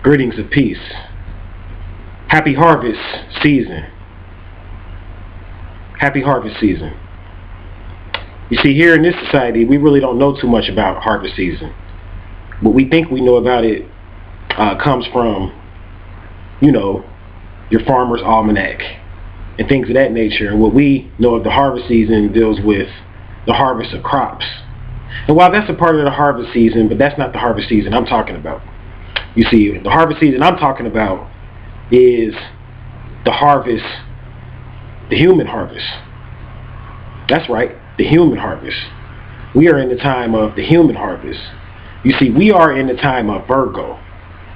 Greetings of peace. Happy harvest season. Happy harvest season. You see, here in this society, we really don't know too much about harvest season. What we think we know about it comes from, your farmer's almanac and things of that nature. And what we know of the harvest season deals with the harvest of crops. And while that's a part of the harvest season, but that's not the harvest season I'm talking about. You see, the harvest season I'm talking about is the harvest, the human harvest. That's right, the human harvest. We are in the time of the human harvest. You see, we are in the time of Virgo.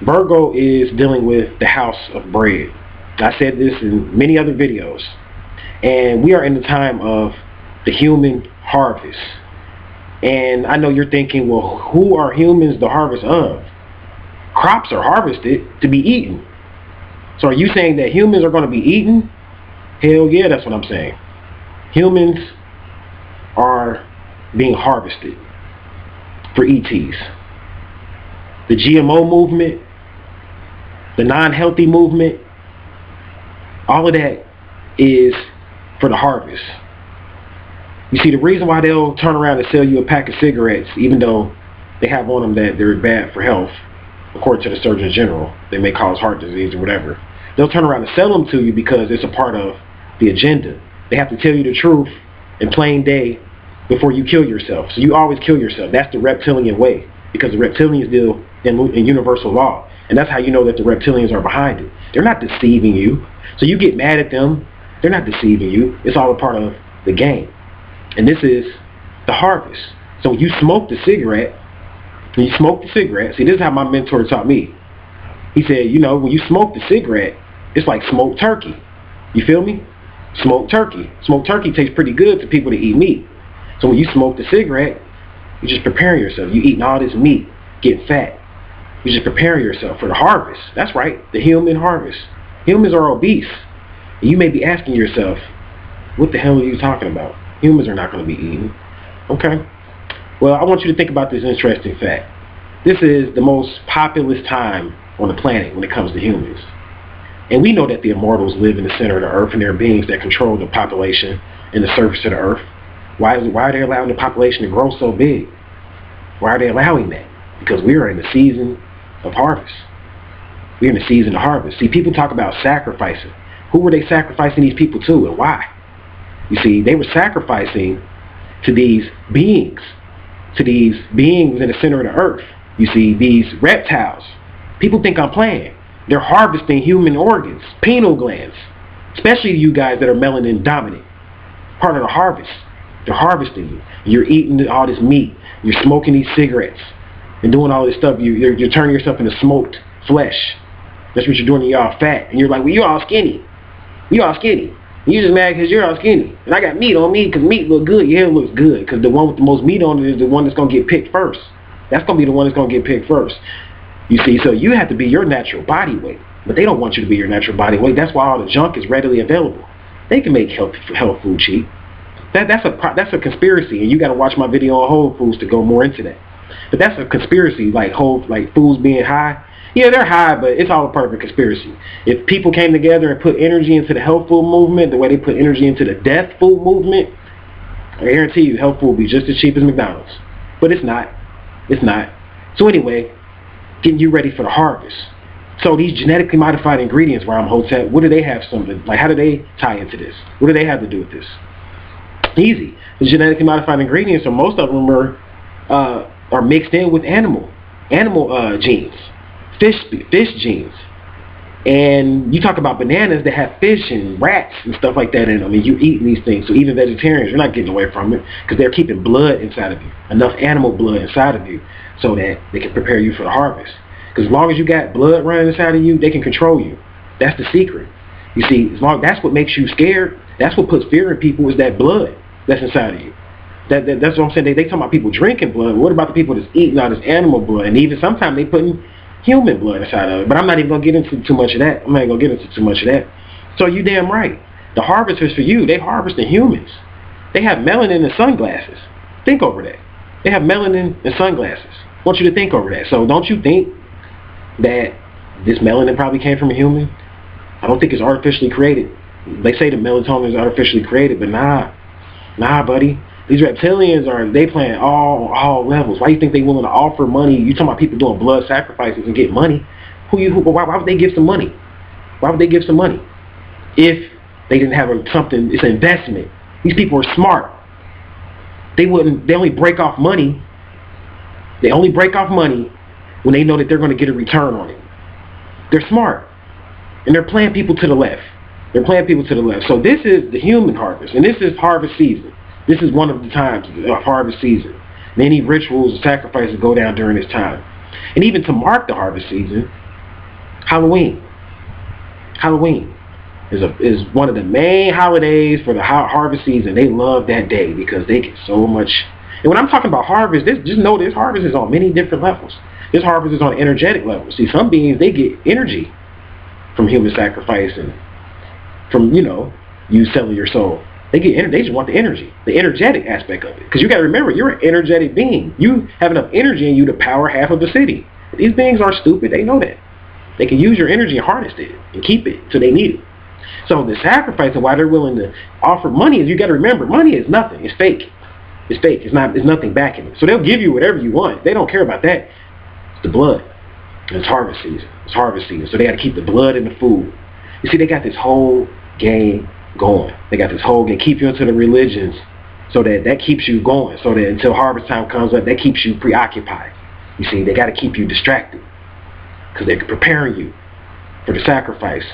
Virgo is dealing with the house of bread. I said this in many other videos. And we are in the time of the human harvest. And I know you're thinking, well, who are humans the harvest of? Crops are harvested to be eaten. So are you saying that humans are going to be eaten? Hell yeah, that's what I'm saying. Humans are being harvested for ETs. The GMO movement, the non-healthy movement, all of that is for the harvest. You see, the reason why they'll turn around and sell you a pack of cigarettes, even though they have on them that they're bad for health, according to the Surgeon General, they may cause heart disease or whatever. They'll turn around and sell them to you because it's a part of the agenda. They have to tell you the truth in plain day before you kill yourself. So you always kill yourself. That's the reptilian way, because the reptilians deal in universal law. And that's how you know that the reptilians are behind it. They're not deceiving you. So you get mad at them. They're not deceiving you. It's all a part of the game. And this is the harvest. So when you smoke the cigarette, see, this is how my mentor taught me. He said, when you smoke the cigarette, it's like smoked turkey. You feel me? Smoked turkey. Smoked turkey tastes pretty good to people that eat meat. So when you smoke the cigarette, you're just preparing yourself. You're eating all this meat, getting fat. You're just preparing yourself for the harvest. That's right, the human harvest. Humans are obese. And you may be asking yourself, what the hell are you talking about? Humans are not going to be eaten. Okay. Well, I want you to think about this interesting fact. This is the most populous time on the planet when it comes to humans. And we know that the immortals live in the center of the earth, and there are beings that control the population and the surface of the earth. Why are they allowing the population to grow so big? Why are they allowing that? Because we are in the season of harvest. We're in the season of harvest. See, people talk about sacrificing. Who were they sacrificing these people to, and why? You see, they were sacrificing to these beings in the center of the earth. You see, these reptiles. People think I'm playing. They're harvesting human organs, pineal glands, especially you guys that are melanin dominant. Part of the harvest. They're harvesting you. You're eating all this meat. You're smoking these cigarettes and doing all this stuff. You're turning yourself into smoked flesh. That's what you're doing, and you're all fat. And you're like, well, you're all skinny. You're all skinny. You're just mad because you're all skinny. And I got meat on me because meat look good. Your hair looks good because the one with the most meat on it is the one that's going to get picked first. That's going to be the one that's going to get picked first. You see, so you have to be your natural body weight. But they don't want you to be your natural body weight. That's why all the junk is readily available. They can make health food cheap. That's a conspiracy, and you got to watch my video on Whole Foods to go more into that. But that's a conspiracy, like foods being high. Yeah, they're high, but it's all a part of a conspiracy. If people came together and put energy into the health food movement, the way they put energy into the death food movement, I guarantee you health food will be just as cheap as McDonald's. But it's not. It's not. So anyway, getting you ready for the harvest. So these genetically modified ingredients, Ram Hotep, what do they have something? Like, how do they tie into this? What do they have to do with this? Easy. The genetically modified ingredients, or most of them are mixed in with animal genes. Fish genes. And you talk about bananas that have fish and rats and stuff like that in them, and you're eating these things. So even vegetarians, you're not getting away from it because they're keeping blood inside of you, enough animal blood inside of you so that they can prepare you for the harvest. Because as long as you got blood running inside of you, they can control you. That's the secret. You see, that's what makes you scared. That's what puts fear in people, is that blood that's inside of you. That's what I'm saying. They talking about people drinking blood. What about the people that's eating all this animal blood? And even sometimes they putting human blood inside of it. But I'm not even going to get into too much of that. So you damn right. The harvest is for you. They harvesting humans. They have melanin in sunglasses. Think over that. They have melanin in sunglasses. I want you to think over that. So don't you think that This melanin probably came from a human. I don't think it's artificially created. They say the melatonin is artificially created, but nah, buddy. These reptilians they playing all levels. Why do you think they willing to offer money? You talking about people doing blood sacrifices and get money? Why would they give some money? Why would they give some money if they didn't have something? It's an investment. These people are smart. They only break off money. They only break off money when they know that they're going to get a return on it. They're smart. And they're playing people to the left. They're playing people to the left. So this is the human harvest. And this is harvest season. This is one of the times of harvest season. Many rituals and sacrifices go down during this time. And even to mark the harvest season, Halloween. Halloween is one of the main holidays for the harvest season. They love that day because they get so much. And when I'm talking about harvest, just know this harvest is on many different levels. This harvest is on an energetic level. See, some beings, they get energy from human sacrifice and from, you selling your soul. They get energy. They just want the energy, the energetic aspect of it. Because you got to remember, you're an energetic being. You have enough energy in you to power half of the city. These beings aren't stupid. They know that. They can use your energy and harness it and keep it till they need it. So the sacrifice and why they're willing to offer money is, you got to remember, money is nothing. It's fake. It's fake. It's nothing backing it. So they'll give you whatever you want. They don't care about that. It's the blood. It's harvest season. It's harvest season. So they got to keep the blood in the food. You see, they got this whole game going. They got this whole game. Keep you into the religions so that keeps you going. So that until harvest time comes up, that keeps you preoccupied. You see, they got to keep you distracted because they're preparing you for the sacrifice.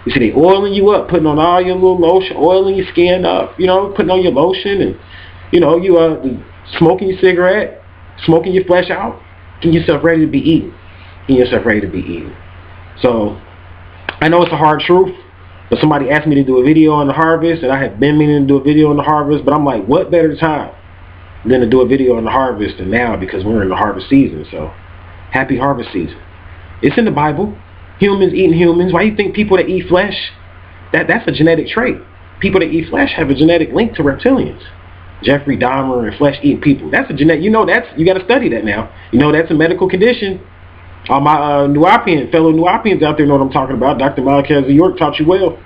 You see, they oiling you up, putting on all your little lotion, oiling your skin up, putting on your lotion and, you smoking your cigarette, smoking your flesh out, getting yourself ready to be eaten. Getting yourself ready to be eaten. So, I know it's a hard truth, but somebody asked me to do a video on the harvest, and I had been meaning to do a video on the harvest, but I'm like, what better time than to do a video on the harvest than now, because we're in the harvest season. So, happy harvest season. It's in the Bible. Humans eating humans. Why do you think people that eat flesh, that's a genetic trait? People that eat flesh have a genetic link to reptilians. Jeffrey Dahmer and flesh-eating people. That's a genetic, you got to study that now. That's a medical condition. All my fellow Nuapians out there know what I'm talking about. Dr. Malachi York taught you well.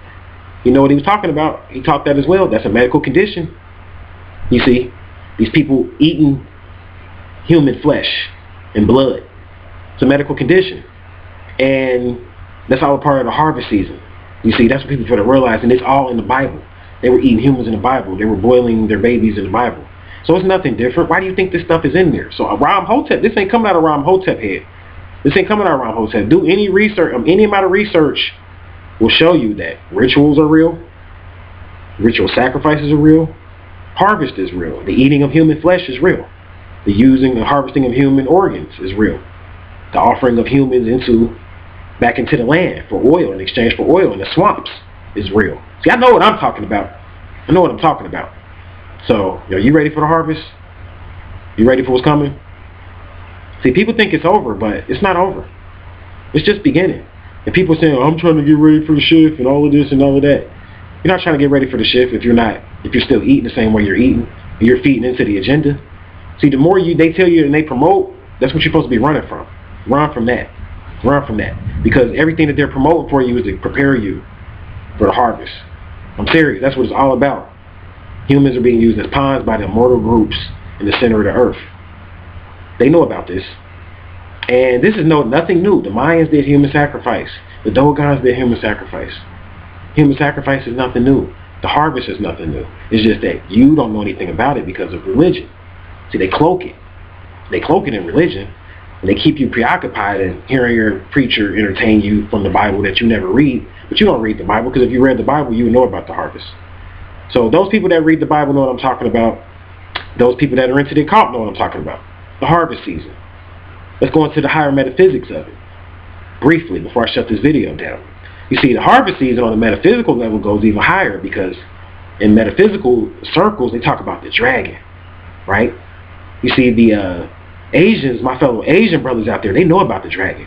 You know what he was talking about. He taught that as well. That's a medical condition. You see, these people eating human flesh and blood. It's a medical condition. And that's all a part of the harvest season. You see, that's what people try to realize, and it's all in the Bible. They were eating humans in the Bible. They were boiling their babies in the Bible. So it's nothing different. Why do you think this stuff is in there? So Ramhotep, this ain't coming out of Ramhotep head. This ain't coming out of Ramhotep. Do any research, any amount of research will show you that rituals are real. Ritual sacrifices are real. Harvest is real. The eating of human flesh is real. The using and harvesting of human organs is real. The offering of humans back into the land for oil in exchange for oil in the swamps is real. See, I know what I'm talking about. I know what I'm talking about. So, you ready for the harvest? You ready for what's coming? See, people think it's over, but it's not over. It's just beginning. And people saying, I'm trying to get ready for the shift and all of this and all of that. You're not trying to get ready for the shift if you're still eating the same way you're eating, and you're feeding into the agenda. See, the more they tell you and they promote, that's what you're supposed to be running from. Run from that. Run from that. Because everything that they're promoting for you is to prepare you for the harvest. I'm serious. That's what it's all about. Humans are being used as pawns by the immortal groups in the center of the earth. They know about this. And this is nothing new. The Mayans did human sacrifice. The Dogons did human sacrifice. Human sacrifice is nothing new. The harvest is nothing new. It's just that you don't know anything about it because of religion. See, they cloak it. They cloak it in religion. And they keep you preoccupied and hearing your preacher entertain you from the Bible that you never read. But you don't read the Bible, because if you read the Bible, you would know about the harvest. So those people that read the Bible know what I'm talking about. Those people that are into the occult know what I'm talking about. The harvest season. Let's go into the higher metaphysics of it briefly before I shut this video down. You see, the harvest season on the metaphysical level goes even higher, because in metaphysical circles, they talk about the dragon, right? You see, the Asians, my fellow Asian brothers out there, they know about the dragon.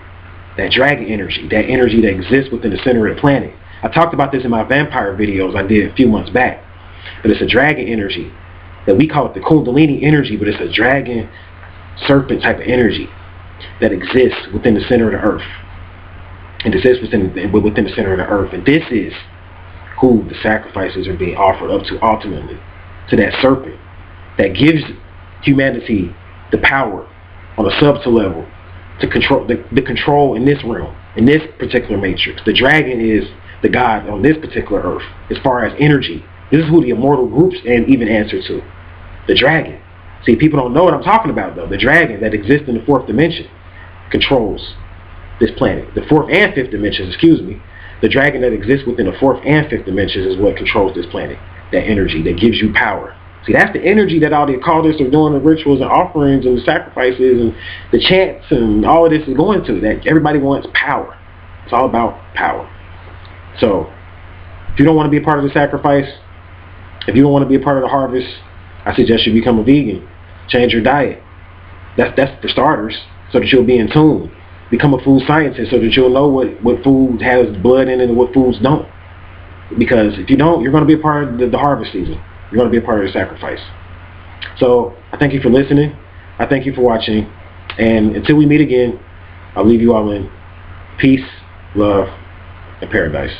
That dragon energy, that energy that exists within the center of the planet. I talked about this in my vampire videos I did a few months back. But it's a dragon energy that we call it the Kundalini energy, but it's a dragon serpent type of energy that exists within the center of the earth. It exists within the center of the earth. And this is who the sacrifices are being offered up to ultimately, to that serpent that gives humanity the power on a subtle level to control the control in this realm, in this particular matrix. The dragon is the god on this particular earth as far as energy. This is who the immortal groups and even answer to. The dragon. See, people don't know what I'm talking about though. The dragon that exists in the fourth dimension controls this planet. The fourth and fifth dimensions, excuse me. The dragon that exists within the fourth and fifth dimensions is what controls this planet. That energy that gives you power. See, that's the energy that all the occultists are doing, the rituals and offerings and the sacrifices and the chants and all of this is going to. That everybody wants power. It's all about power. So, if you don't want to be a part of the sacrifice, if you don't want to be a part of the harvest, I suggest you become a vegan. Change your diet. That's for starters, so that you'll be in tune. Become a food scientist so that you'll know what food has blood in it and what foods don't. Because if you don't, you're going to be a part of the harvest season. You're going to be a part of the sacrifice. So I thank you for listening. I thank you for watching. And until we meet again, I'll leave you all in peace, love, and paradise.